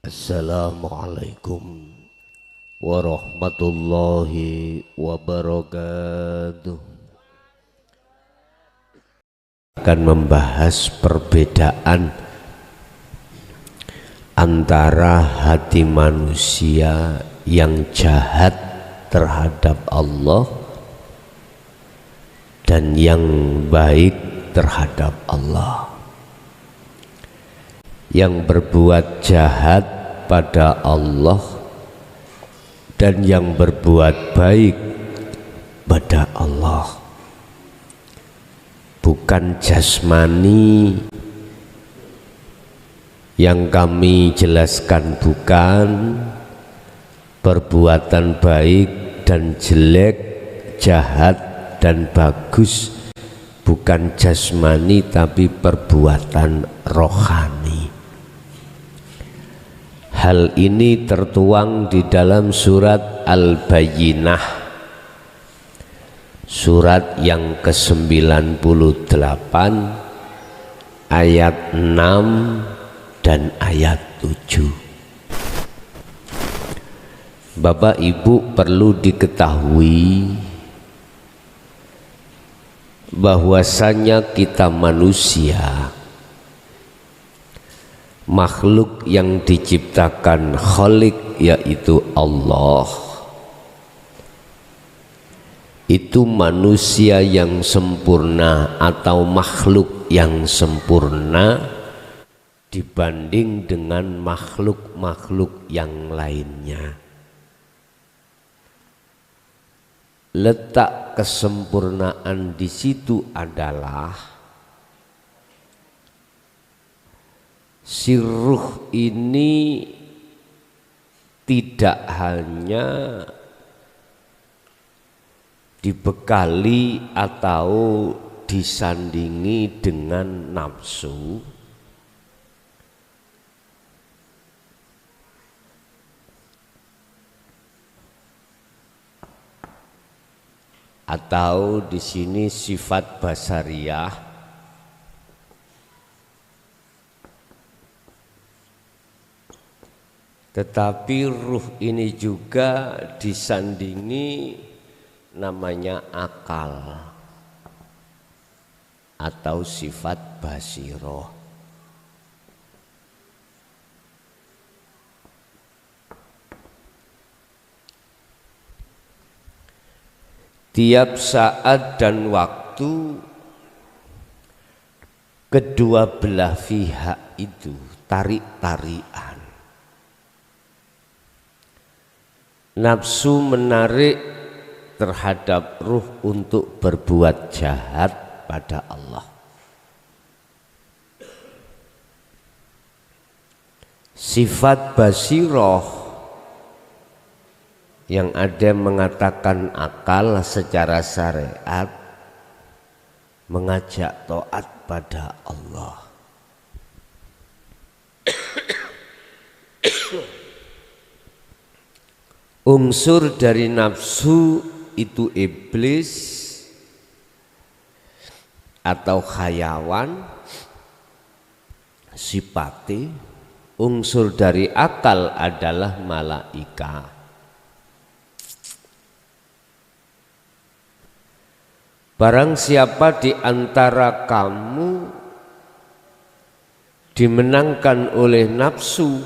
Assalamualaikum warahmatullahi wabarakatuh. Akan membahas perbedaan antara hati manusia yang jahat terhadap Allah dan yang baik terhadap Allah. Yang berbuat jahat pada Allah dan yang berbuat baik pada Allah. Bukan jasmani yang kami jelaskan, bukan perbuatan baik dan jelek, jahat dan bagus, bukan jasmani tapi perbuatan rohani. Hal ini tertuang di dalam surat Al-Bayyinah, surat yang ke-98 ayat 6 dan ayat 7. Bapak Ibu perlu diketahui bahwasanya kita manusia, makhluk yang diciptakan Khalik yaitu Allah, itu manusia yang sempurna atau makhluk yang sempurna dibanding dengan makhluk-makhluk yang lainnya. Letak kesempurnaan di situ adalah si ruh ini tidak hanya dibekali atau disandingi dengan nafsu, atau di sini sifat basariyah, tetapi ruh ini juga disandingi namanya akal atau sifat basiroh. Tiap saat dan waktu kedua belah pihak itu tarik-tarikan. Nafsu menarik terhadap ruh untuk berbuat jahat pada Allah. Sifat basiroh yang ada mengatakan akal secara syariat mengajak taat pada Allah. Unsur dari nafsu itu iblis atau khayawan, sipati. Unsur dari akal adalah malaika. Barang siapa di antara kamu dimenangkan oleh nafsu,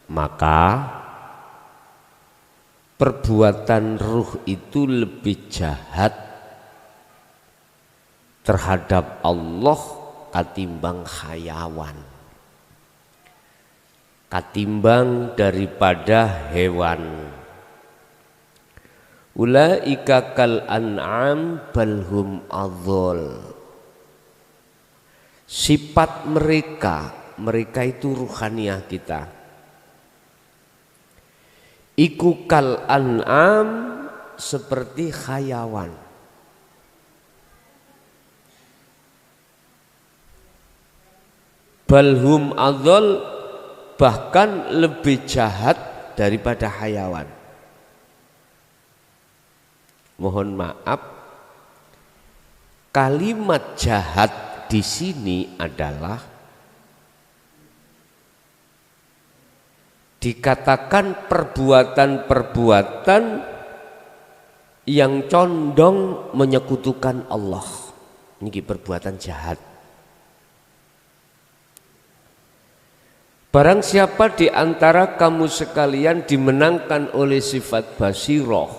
maka perbuatan ruh itu lebih jahat terhadap Allah katimbang khayawan, katimbang daripada hewan. Ulaika kal an'am balhum adhol. Sifat mereka itu ruhaniyah kita. Iku kal an'am, seperti khayawan. Balhum adhol, bahkan lebih jahat daripada hayawan. Mohon maaf, kalimat jahat di sini adalah dikatakan perbuatan-perbuatan yang condong menyekutukan Allah. Ini perbuatan jahat. Barang siapa di antara kamu sekalian dimenangkan oleh sifat basiroh,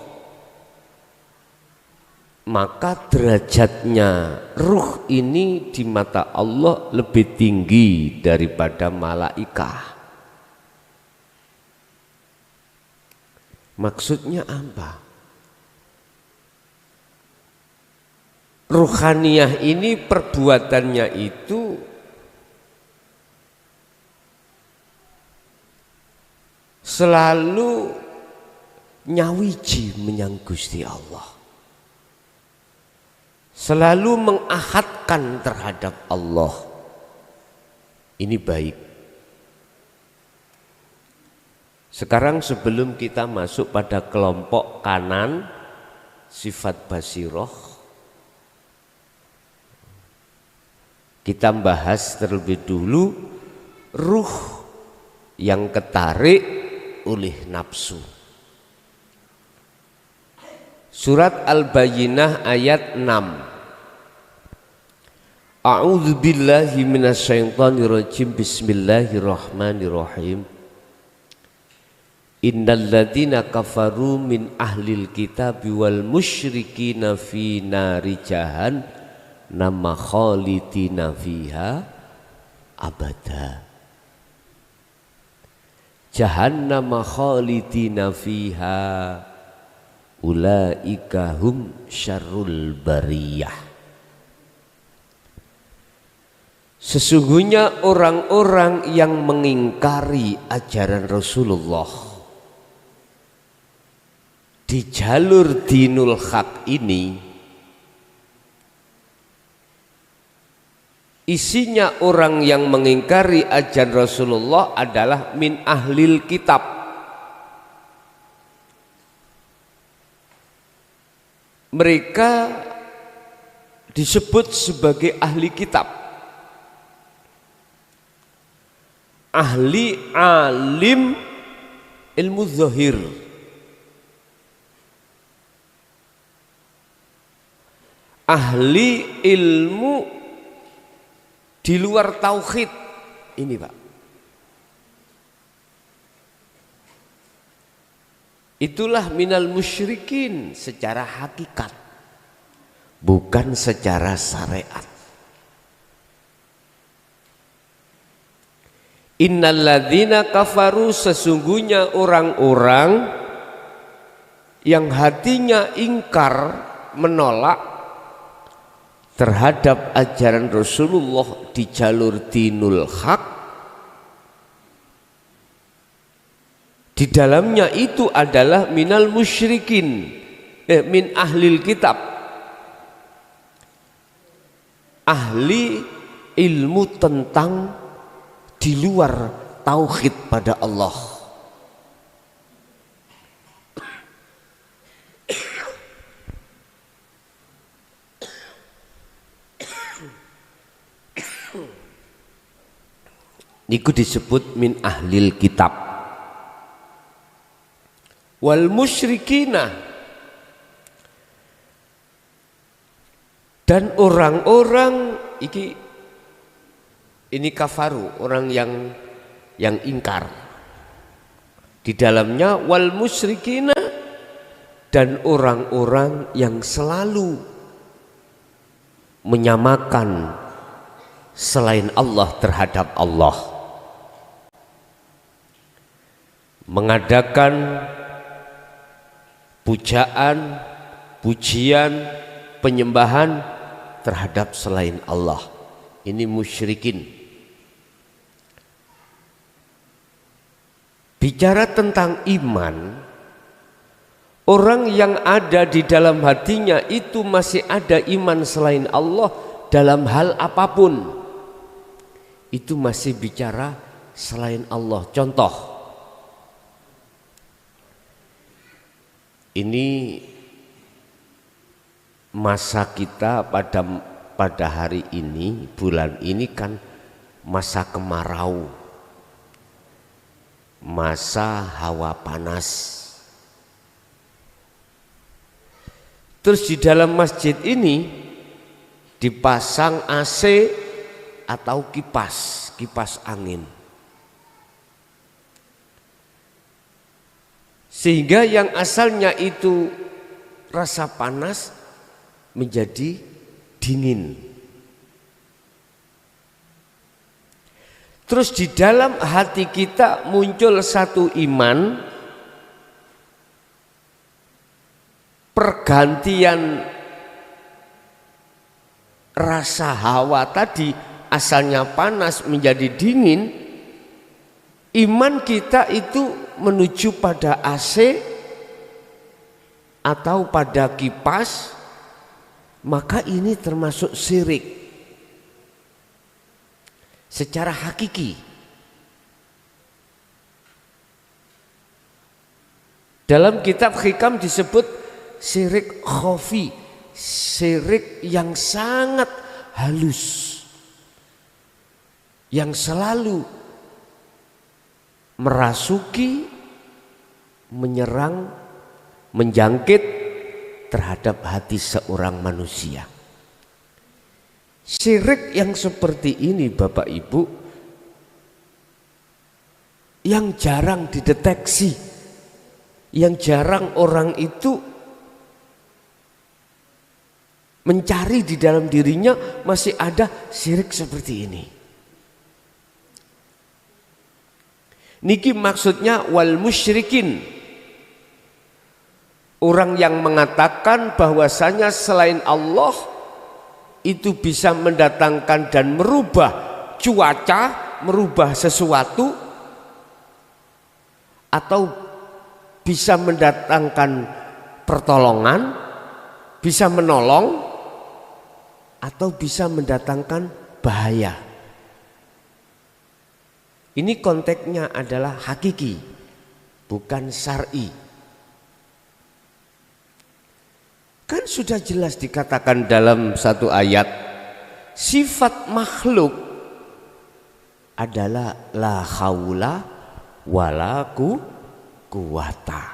maka derajatnya ruh ini di mata Allah lebih tinggi daripada malaikah. Maksudnya apa? Ruhaniyah ini perbuatannya itu selalu nyawiji menyang Gusti Allah, selalu mengahadkan terhadap Allah. Ini baik. Sekarang sebelum kita masuk pada kelompok kanan sifat basiroh, kita bahas terlebih dulu ruh yang ketarik oleh nafsu. Surat Al-Bayyinah ayat 6. A'udzubillahi minasyaitonirrajim. Bismillahirrahmanirrahim. Innalladzina kafaru min ahlil kitabi wal musyrikina fi nari jahannam khalidina fiha abada. Jahannam khalidina fiha ulaika hum syarrul bariyah. Sesungguhnya orang-orang yang mengingkari ajaran Rasulullah di jalur dinul haq ini, isinya orang yang mengingkari ajaran Rasulullah adalah min ahlil kitab. Mereka disebut sebagai ahli kitab, ahli alim ilmu zahir, ahli ilmu di luar tauhid. Ini Pak, itulah minal musyrikin secara hakikat, bukan secara syariat. Innalladzina kafaru, sesungguhnya orang-orang yang hatinya ingkar, menolak terhadap ajaran Rasulullah di jalur dinul haq, di dalamnya itu adalah minal musyrikin, min ahlil kitab, ahli ilmu tentang di luar tauhid pada Allah. Niku disebut min ahlil kitab. Wal musyrikina, dan orang-orang ini kafaru, orang yang ingkar. Di dalamnya wal musyrikina, dan orang-orang yang selalu menyamakan selain Allah terhadap Allah, mengadakan pujaan, pujian, penyembahan terhadap selain Allah. Ini musyrikin. Bicara tentang iman, orang yang ada di dalam hatinya itu masih ada iman selain Allah dalam hal apapun, itu masih bicara selain Allah. Contoh, ini masa kita pada hari ini, bulan ini kan masa kemarau, masa hawa panas. Terus di dalam masjid ini dipasang AC atau kipas angin. Sehingga yang asalnya itu rasa panas menjadi dingin. Terus di dalam hati kita muncul satu iman, pergantian rasa hawa tadi asalnya panas menjadi dingin. Iman kita itu menuju pada AC atau pada kipas, maka ini termasuk syirik secara hakiki. Dalam kitab Hikam disebut syirik khafi, syirik yang sangat halus, yang selalu merasuki, menyerang, menjangkit terhadap hati seorang manusia. Syirik yang seperti ini Bapak Ibu, yang jarang dideteksi, yang jarang orang itu mencari di dalam dirinya, masih ada syirik seperti ini. Niki maksudnya wal musyrikin, orang yang mengatakan bahwasanya selain Allah itu bisa mendatangkan dan merubah cuaca, merubah sesuatu, atau bisa mendatangkan pertolongan, bisa menolong, atau bisa mendatangkan bahaya. Ini konteksnya adalah hakiki, bukan syar'i. Kan sudah jelas dikatakan dalam satu ayat, sifat makhluk adalah la haula wala quwata.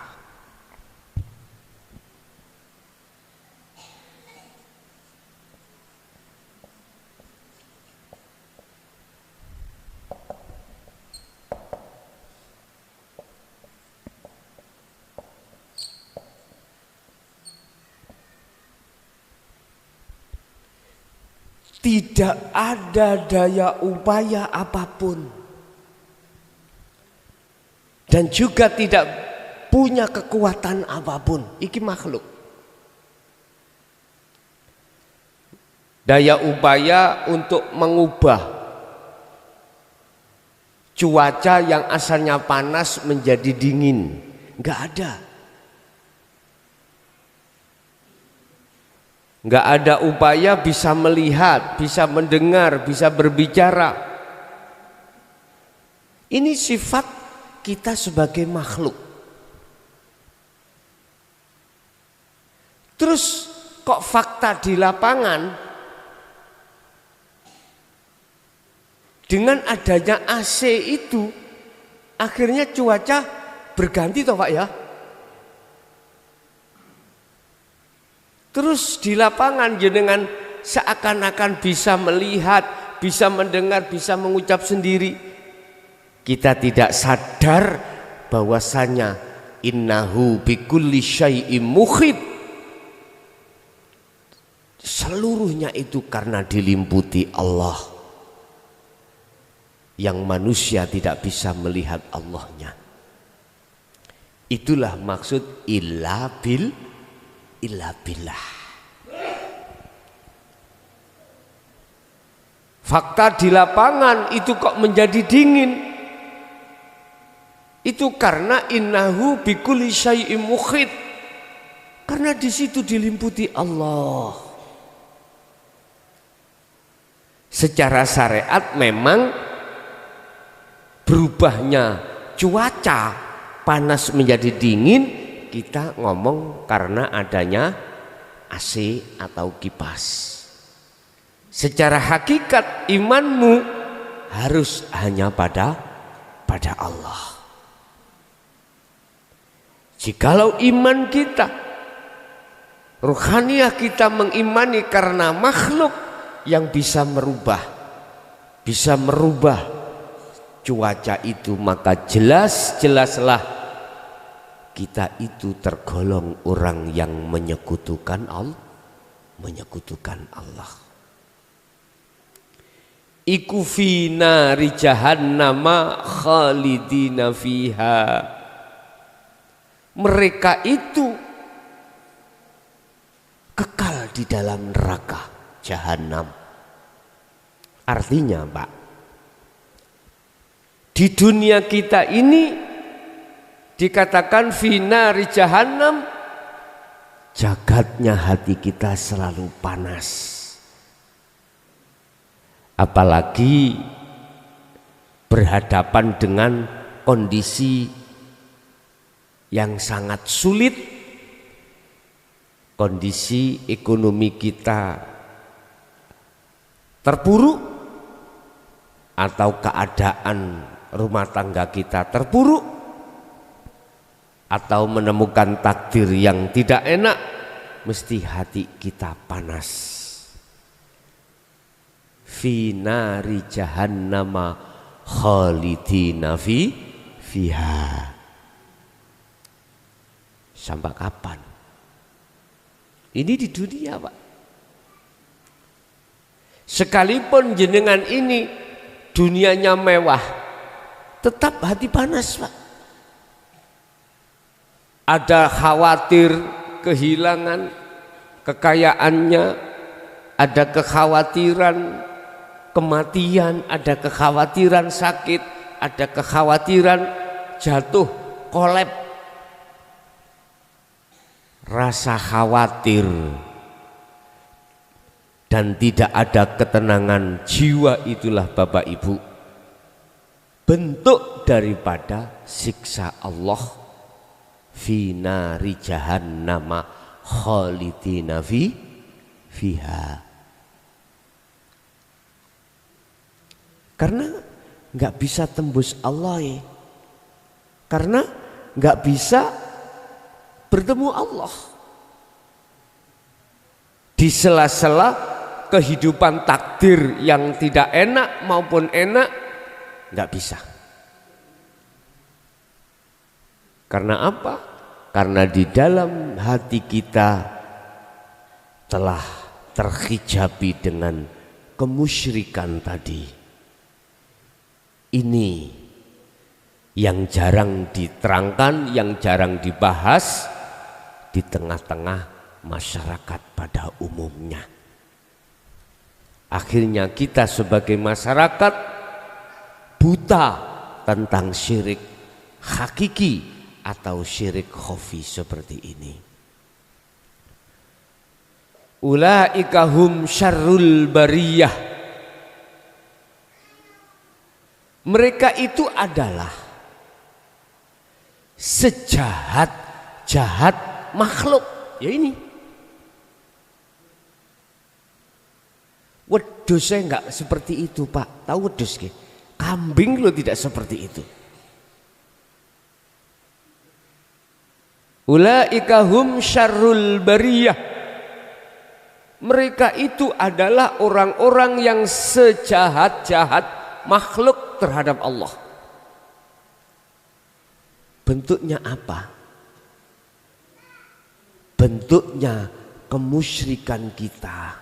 Tidak ada daya upaya apapun, dan juga tidak punya kekuatan apapun. Iki makhluk. Daya upaya untuk mengubah cuaca yang asalnya panas menjadi dingin, nggak ada. Nggak ada upaya bisa melihat, bisa mendengar, bisa berbicara. Ini sifat kita sebagai makhluk. Terus kok fakta di lapangan dengan adanya AC itu akhirnya cuaca berganti toh Pak ya? Terus di lapangan jenengan seakan-akan bisa melihat, bisa mendengar, bisa mengucap sendiri. Kita tidak sadar bahwasanya innahu bikulli syai'im muhit. Seluruhnya itu karena dilimputi Allah, yang manusia tidak bisa melihat Allahnya. Itulah maksud illa billah. Fakta di lapangan itu kok menjadi dingin, itu karena innahu bikulli syai'im muhit, karena di situ dilimputi Allah. Secara syariat memang berubahnya cuaca panas menjadi dingin, kita ngomong karena adanya AC atau kipas. Secara hakikat imanmu harus hanya pada Allah. Jikalau iman kita, ruhaniyah kita mengimani karena makhluk yang bisa merubah cuaca itu, maka jelaslah kita itu tergolong orang yang menyekutukan Allah. Iku fi nari jahannama khalidina fiha. Mereka itu kekal di dalam neraka jahanam. Artinya, Pak, di dunia kita ini dikatakan fi nari jahannam, jagatnya hati kita selalu panas. Apalagi berhadapan dengan kondisi yang sangat sulit, kondisi ekonomi kita terpuruk, atau keadaan rumah tangga kita terpuruk, atau menemukan takdir yang tidak enak, mesti hati kita panas. Fi nari jahannama khalidina fiha. Sampai kapan? Ini di dunia, Pak. Sekalipun jenengan ini dunianya mewah, tetap hati panas, Pak. Ada khawatir kehilangan kekayaannya, ada kekhawatiran kematian, ada kekhawatiran sakit, ada kekhawatiran jatuh, kolep. Rasa khawatir dan tidak ada ketenangan jiwa, itulah Bapak Ibu bentuk daripada siksa Allah. Fi nari jahannama khalidina fiha. Karena nggak bisa tembus Allah ya. Karena nggak bisa bertemu Allah. Di sela-sela kehidupan takdir yang tidak enak maupun enak, nggak bisa. Karena apa? Karena di dalam hati kita telah terhijabi dengan kemusyrikan tadi. Ini yang jarang diterangkan, yang jarang dibahas di tengah-tengah masyarakat pada umumnya. Akhirnya kita sebagai masyarakat buta tentang syirik hakiki atau syirik khafi seperti ini. Ulaika hum syarrul bariyah. Mereka itu adalah sejahat-jahat makhluk. Ya ini. Wedhus saya enggak seperti itu, Pak. Tahu wedhus ke? Kambing lo tidak seperti itu. Ulaika hum syarrul bariyah. Mereka itu adalah orang-orang yang sejahat-jahat makhluk terhadap Allah. Bentuknya apa? Bentuknya kemusyrikan kita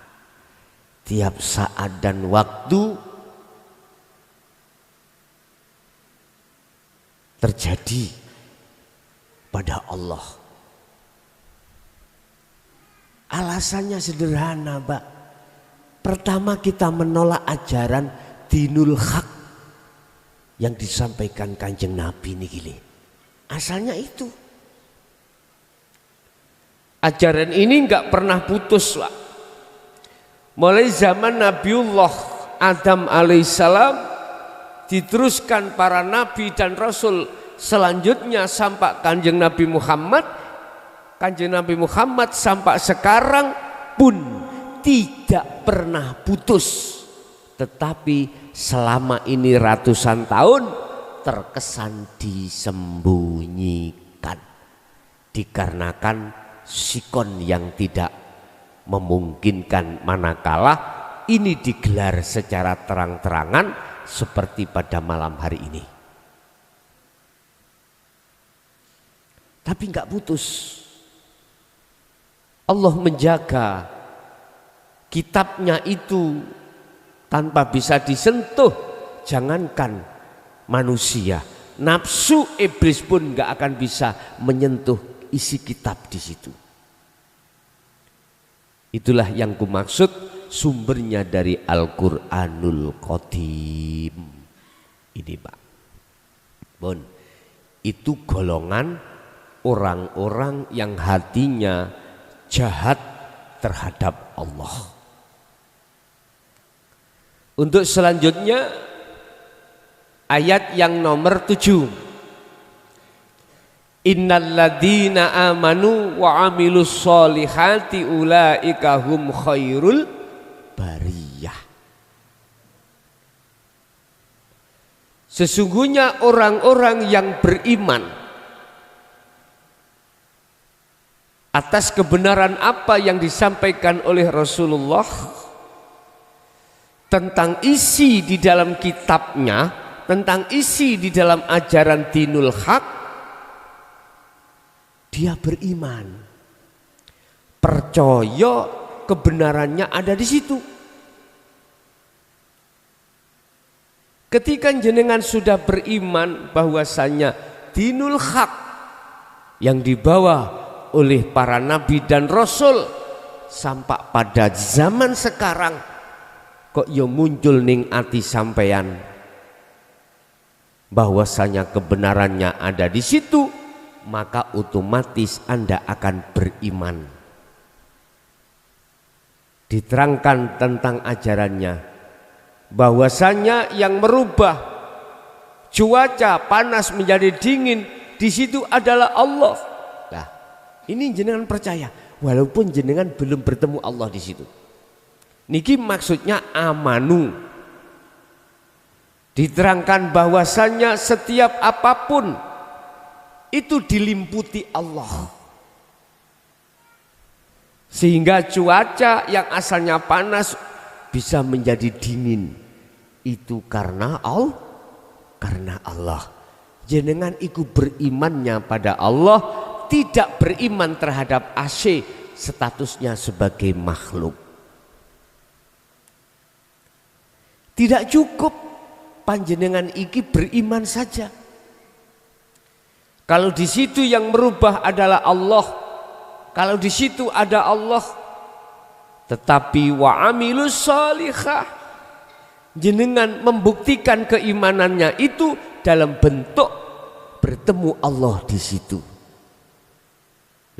tiap saat dan waktu terjadi pada Allah. Alasannya sederhana, Pak. Pertama, kita menolak ajaran dinul haq yang disampaikan Kanjeng Nabi ini gini. Asalnya itu. Ajaran ini enggak pernah putus, Pak. Mulai zaman Nabiullah Adam alaihissalam, diteruskan para nabi dan rasul selanjutnya sampai Kanjeng Nabi Muhammad. Kanjeng Nabi Muhammad sampai sekarang pun tidak pernah putus. Tetapi selama ini ratusan tahun terkesan disembunyikan. dikarenakan sikon yang tidak memungkinkan, manakala ini digelar secara terang-terangan seperti pada malam hari ini. Tapi enggak putus. Allah menjaga kitabnya itu tanpa bisa disentuh, jangankan manusia, nafsu iblis pun enggak akan bisa menyentuh isi kitab di situ. Itulah yang kumaksud sumbernya dari Al-Qur'anul Qadim. Ini Pak Bon, itu golongan orang-orang yang hatinya jahat terhadap Allah. Untuk selanjutnya ayat yang nomor 7. Innalladzina amanu wa amilus solihati ulaika hum khairul bariyah. Sesungguhnya orang-orang yang beriman atas kebenaran apa yang disampaikan oleh Rasulullah tentang isi di dalam kitabnya, tentang isi di dalam ajaran dinul haq, dia beriman, percaya kebenarannya ada di situ. Ketika jenengan sudah beriman bahwasanya dinul haq yang dibawa oleh para nabi dan rasul sampai pada zaman sekarang kok ya muncul ning ati sampeyan bahwasanya kebenarannya ada di situ, maka otomatis Anda akan beriman. Diterangkan tentang ajarannya bahwasanya yang merubah cuaca panas menjadi dingin di situ adalah Allah. Nah, ini jenengan percaya walaupun jenengan belum bertemu Allah di situ. Niki maksudnya amanu. Diterangkan bahwasanya setiap apapun itu dilimputi Allah, sehingga cuaca yang asalnya panas bisa menjadi dingin. Itu karena Allah. Jenengan iku berimannya pada Allah, tidak beriman terhadap AC, statusnya sebagai makhluk. Tidak cukup panjenengan iki beriman saja. Kalau di situ yang merubah adalah Allah, kalau di situ ada Allah, tetapi wa amilus sholihah, jenengan membuktikan keimanannya itu dalam bentuk bertemu Allah di situ.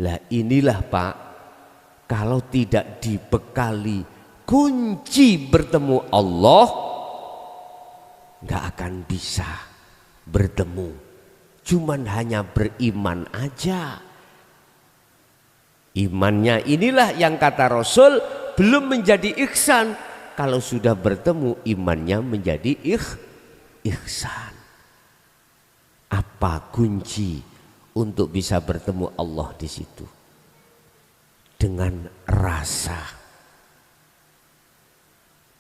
Lah inilah Pak, kalau tidak dibekali kunci bertemu Allah, nggak akan bisa bertemu. Cuman hanya beriman aja. Imannya inilah yang kata Rasul belum menjadi ihsan. Kalau sudah bertemu imannya menjadi ihsan. Apa kunci untuk bisa bertemu Allah di situ? Dengan rasa.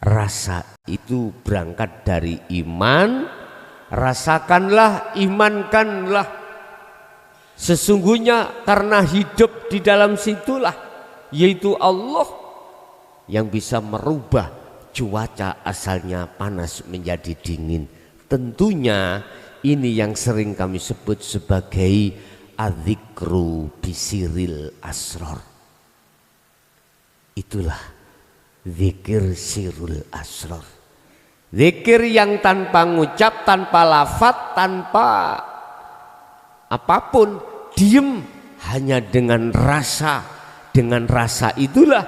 Rasa itu berangkat dari iman. Rasakanlah, imankanlah. Sesungguhnya karena hidup di dalam situlah, yaitu Allah yang bisa merubah cuaca asalnya panas menjadi dingin. Tentunya ini yang sering kami sebut sebagai adzikru bisiril asror. Itulah zikir sirul asror. Zikir yang tanpa ngucap, tanpa lafaz, tanpa apapun, diem hanya dengan rasa. Dengan rasa itulah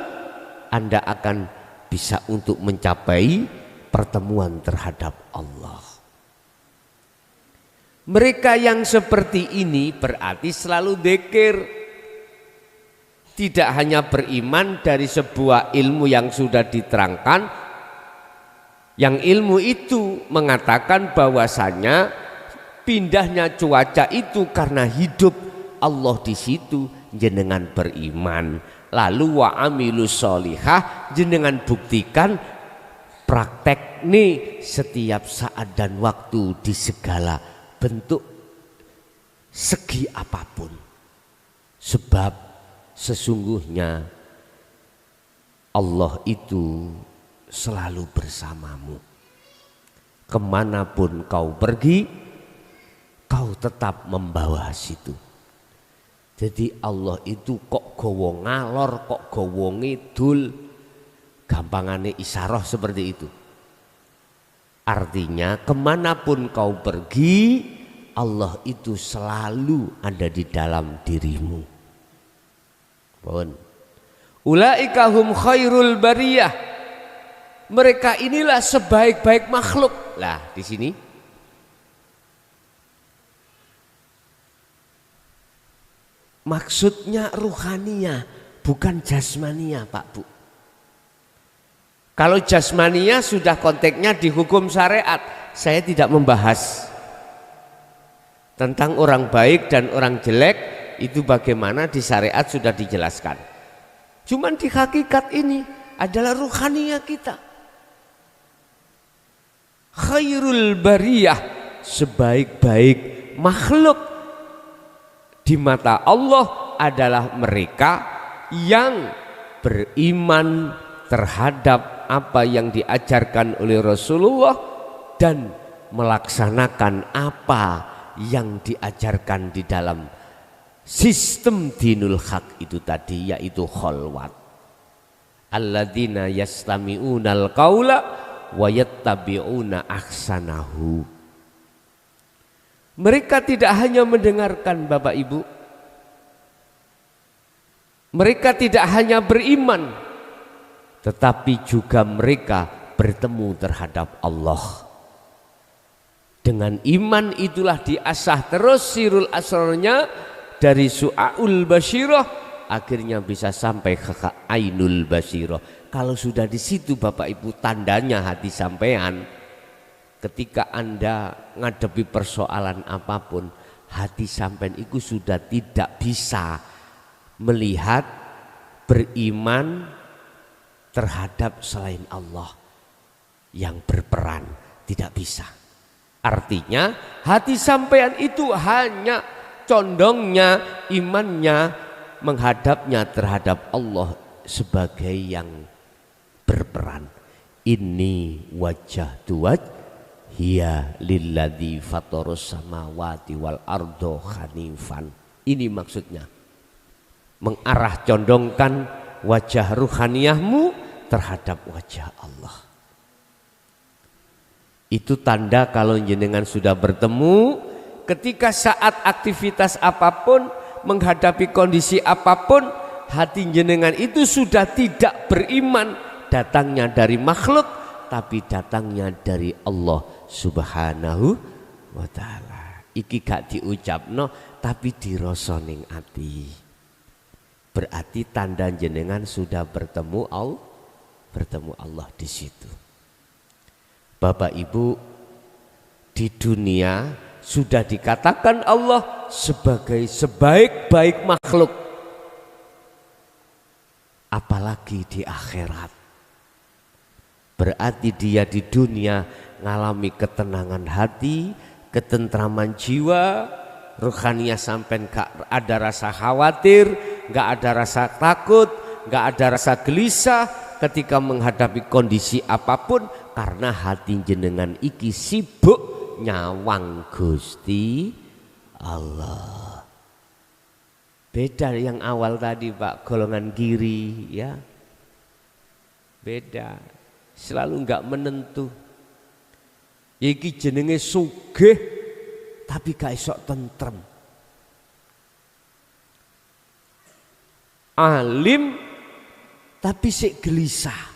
Anda akan bisa untuk mencapai pertemuan terhadap Allah. Mereka yang seperti ini berarti selalu zikir. Tidak hanya beriman dari sebuah ilmu yang sudah diterangkan, yang ilmu itu mengatakan bahwasanya pindahnya cuaca itu karena hidup Allah di situ jenengan beriman. Lalu wa amilus sholihah jenengan buktikan praktek nih setiap saat dan waktu di segala bentuk segi apapun. Sebab sesungguhnya Allah itu selalu bersamamu. Kemanapun kau pergi, kau tetap membawa situ. Jadi Allah itu kok gowo ngalor, kok gowo ngidul, gampangane isyarah seperti itu. Artinya kemanapun kau pergi, Allah itu selalu ada di dalam dirimu. Pun. Ulaika hum khairul bariyah. Mereka inilah sebaik-baik makhluk. Lah di sini maksudnya ruhania, bukan jasmania, Pak Bu. Kalau jasmania sudah konteksnya di hukum syariat, saya tidak membahas tentang orang baik dan orang jelek, itu bagaimana di syariat sudah dijelaskan. Cuman di hakikat ini adalah ruhania kita. Khairul bariyah, sebaik-baik makhluk di mata Allah adalah mereka yang beriman terhadap apa yang diajarkan oleh Rasulullah dan melaksanakan apa yang diajarkan di dalam sistem dinul haq itu tadi, yaitu kholwat. Alladzina yastami'unal qaula wa yattabi'una ahsanahu. Mereka tidak hanya mendengarkan Bapak Ibu, mereka tidak hanya beriman, tetapi juga mereka bertemu terhadap Allah. Dengan iman itulah diasah terus sirul asrarnya dari su'aul basyirah, akhirnya bisa sampai ke ainul basyirah. Kalau sudah di situ Bapak Ibu, tandanya hati sampean, ketika Anda ngadepi persoalan apapun, hati sampean itu sudah tidak bisa melihat beriman terhadap selain Allah yang berperan, tidak bisa. Artinya hati sampean itu hanya condongnya imannya menghadapnya terhadap Allah sebagai yang berperan. Ini wajah tuwaj hiya lilladzi fatarus samawati wal ardo hanifan. Ini maksudnya, mengarah condongkan wajah ruhaniyahmu terhadap wajah Allah. Itu tanda kalau jenengan sudah bertemu, ketika saat aktivitas apapun, menghadapi kondisi apapun, hati jenengan itu sudah tidak beriman datangnya dari makhluk, tapi datangnya dari Allah Subhanahu wa ta'ala. Iki gak diucapno tapi dirasa ning ati. Berarti tanda jenengan sudah bertemu Allah di situ. Bapak Ibu, di dunia sudah dikatakan Allah sebagai sebaik-baik makhluk, apalagi di akhirat. Berarti dia di dunia ngalami ketenangan hati, ketentraman jiwa, ruhaniah sampai gak ada rasa khawatir, gak ada rasa takut, gak ada rasa gelisah ketika menghadapi kondisi apapun, karena hati jenengan iki sibuk nyawang Gusti Allah. Beda yang awal tadi Pak, golongan kiri ya, beda, selalu nggak menentu. Iki jenenge sugih tapi gak iso tentrem, alim tapi sik gelisah.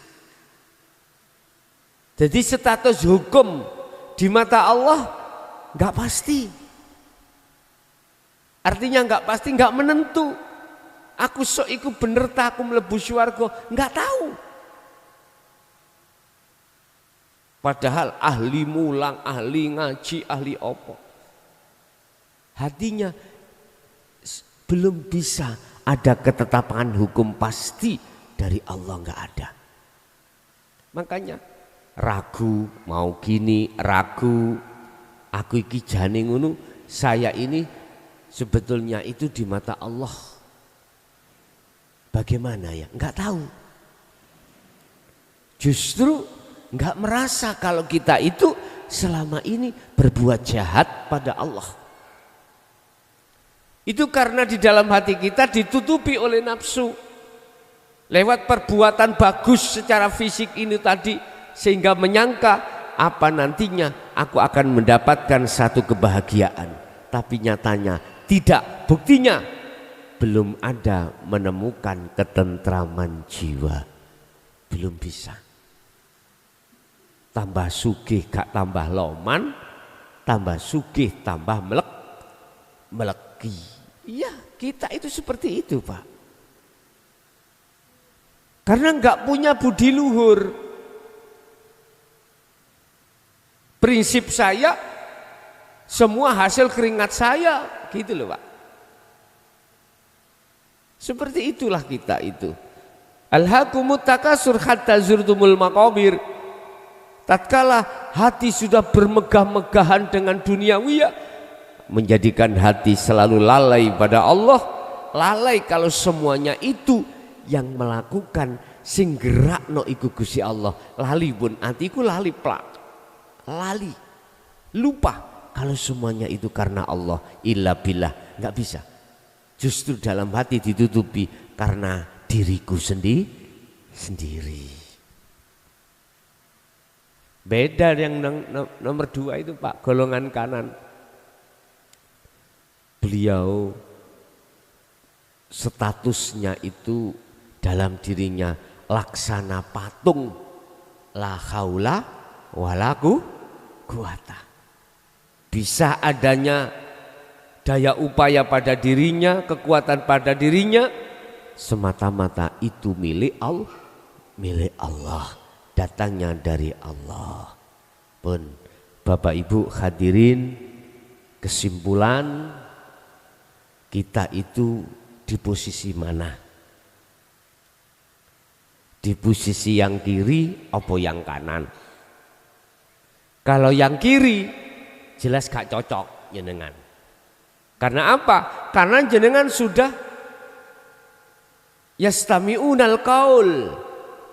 Jadi status hukum di mata Allah nggak pasti. Artinya nggak pasti, nggak menentu. Aku sok iku bener tak aku mlebu swarga, nggak tahu. Padahal ahli mulang, ahli ngaji, ahli opo. Hatinya Belum bisa ada ketetapan hukum pasti dari Allah, nggak ada. Makanya ragu mau gini, ragu aku iki jane ngono, saya ini sebetulnya itu di mata Allah bagaimana ya? Nggak tahu. Justru nggak merasa kalau kita itu selama ini berbuat jahat pada Allah. Itu karena di dalam hati kita ditutupi oleh nafsu lewat perbuatan bagus secara fisik ini tadi, sehingga menyangka apa nantinya aku akan mendapatkan satu kebahagiaan, tapi nyatanya tidak. Buktinya belum ada menemukan ketentraman jiwa, belum bisa. Tambah sugih gak tambah loman, tambah sugih tambah meleki. Iya, kita itu seperti itu, Pak. Karena enggak punya budi luhur. Prinsip saya semua hasil keringat saya, gitu loh, Pak. Seperti itulah kita itu. Alhaakumut takasur hatta zurtumul maqabir. Tatkala hati sudah bermegah-megahan dengan duniawiyah, menjadikan hati selalu lalai pada Allah. Lalai kalau semuanya itu yang melakukan sing gerakno iku Gusti Allah. Lali pun hatiku lali plak. Lali. Lupa kalau semuanya itu karena Allah. Illa billah, enggak bisa. Justru dalam hati ditutupi karena diriku sendiri. Beda yang nomor 2 itu, Pak, golongan kanan. Beliau statusnya itu dalam dirinya laksana patung, la haula wala quwata. Bisa adanya daya upaya pada dirinya, kekuatan pada dirinya, semata-mata itu milik Allah, datangnya dari Allah. Pun Bapak Ibu hadirin, kesimpulan kita itu di posisi mana? Di posisi yang kiri apa yang kanan? Kalau yang kiri jelas gak cocok jenengan. Karena apa? Karena jenengan sudah yastami'unal qaul,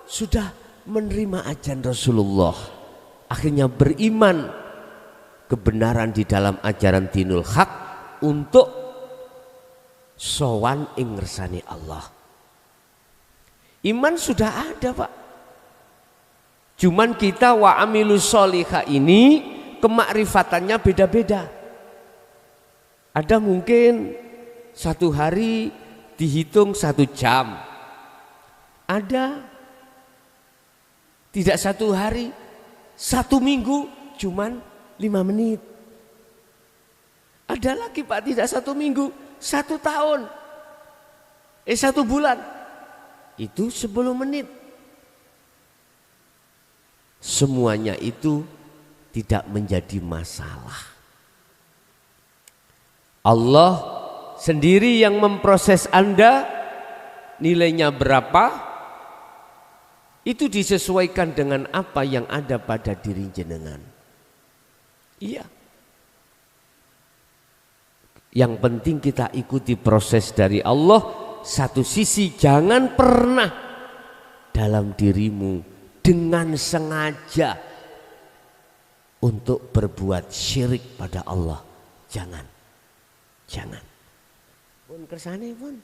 sudah menerima ajaran Rasulullah, akhirnya beriman kebenaran di dalam ajaran dinul haq untuk sowan ing ngersani Allah. Iman sudah ada, Pak. Cuman kita wa amilus sholihah ini kemakrifatannya beda-beda. Ada mungkin satu hari dihitung 1 jam. Ada tidak 1 hari, 1 minggu cuman 5 menit. Ada lagi, Pak, tidak 1 minggu, 1 tahun, 1 bulan, itu 10 menit. Semuanya itu tidak menjadi masalah. Allah sendiri yang memproses Anda, nilainya berapa, itu disesuaikan dengan apa yang ada pada diri jenengan. Iya. Yang penting kita ikuti proses dari Allah. Satu sisi jangan pernah dalam dirimu dengan sengaja untuk berbuat syirik pada Allah. Jangan. Pun kersane, pun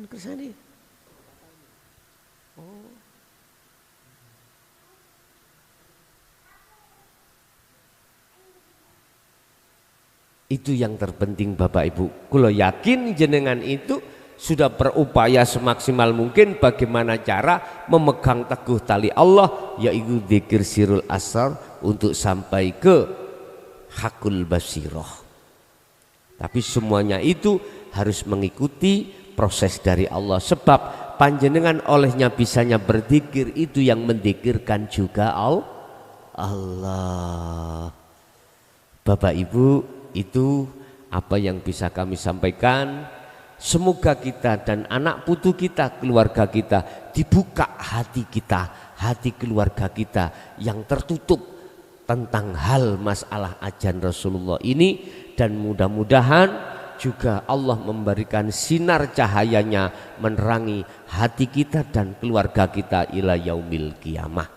kersane. Oh. Itu yang terpenting, Bapak Ibu. Kulo yakin jenengan itu sudah berupaya semaksimal mungkin bagaimana cara memegang teguh tali Allah, yaitu dzikir sirul asrar untuk sampai ke hakul basiroh. Tapi semuanya itu harus mengikuti proses dari Allah. Sebab panjenengan olehnya bisanya berzikir, itu yang mendikirkan juga Allah. Bapak Ibu, itu apa yang bisa kami sampaikan. Semoga kita dan anak putu kita, keluarga kita, dibuka hati kita, hati keluarga kita yang tertutup tentang hal masalah ajaran Rasulullah ini, dan mudah-mudahan juga Allah memberikan sinar cahayanya menerangi hati kita dan keluarga kita ila yaumil qiyamah.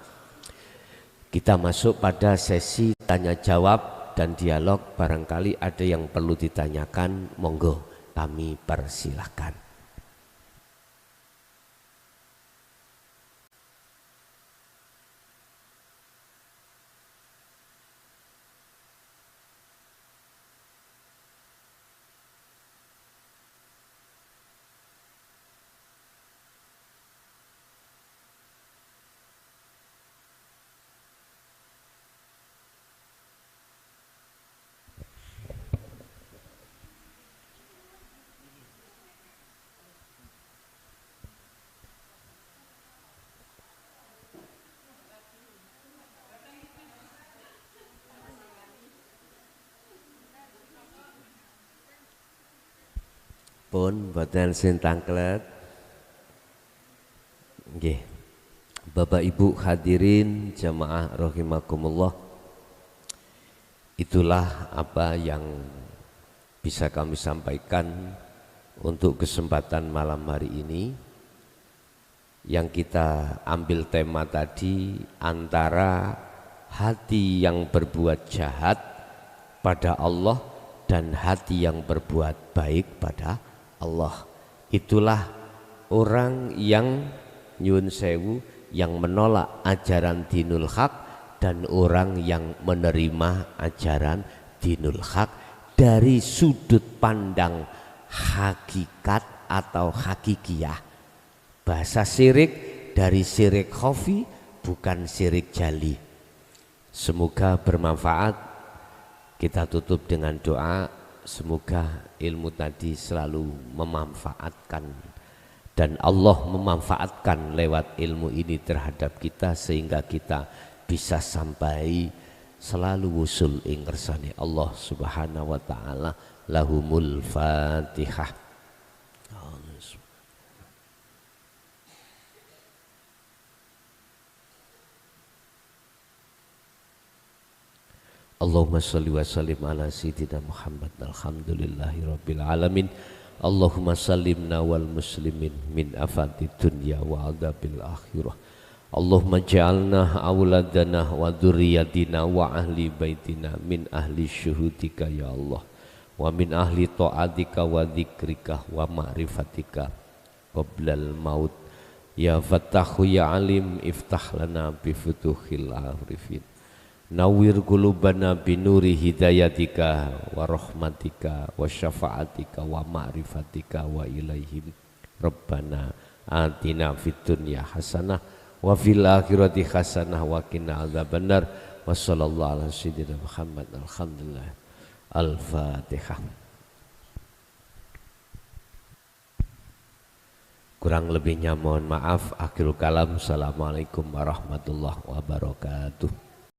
Kita masuk pada sesi tanya jawab dan dialog. Barangkali ada yang perlu ditanyakan, monggo kami persilahkan. Pun boten sintangklet. Nggih. Bapak Ibu hadirin jamaah rahimakumullah. Itulah apa yang bisa kami sampaikan untuk kesempatan malam hari ini. Yang kita ambil tema tadi, antara hati yang berbuat jahat pada Allah dan hati yang berbuat baik pada Allah. Itulah orang yang nyun sewu, yang menolak ajaran dinul haq dan orang yang menerima ajaran dinul haq dari sudut pandang hakikat atau hakikiyah. Bahasa syirik dari syirik khafi, bukan syirik jali. Semoga bermanfaat. Kita tutup dengan doa, semoga ilmu tadi selalu memanfaatkan dan Allah memanfaatkan lewat ilmu ini terhadap kita, sehingga kita bisa sampai selalu usul ing ngersane Allah Subhanahu wa taala. Lahumul Fatihah. Allahumma salli wa sallim ala sayyidina Muhammad. Alhamdulillahi rabbil alamin. Allahumma sallimna wal muslimin min afati dunya wa adabil akhirah. Allahumma ja'alna awladana wa dzurriyyatina wa ahli baitina min ahli syuhudika ya Allah, wa min ahli ta'atika wa dzikrika wa ma'rifatika qablal maut. Ya Fattahu ya Alim, iftah lana bi futuhil arifin. Nawwir qulubana binuri hidayatika wa rahmatika wa syafa'atika wa ma'rifatika wa ilaihim. Rabbana atina fid dunya hasanah wa fil akhirati hasanah wa qina adzabannar. Wa sallallahu ala sayyidina Muhammad. Alhamdulillah. Al-Fatihah. Kurang lebihnya mohon maaf. Akhirul kalam. Assalamualaikum warahmatullahi wabarakatuh.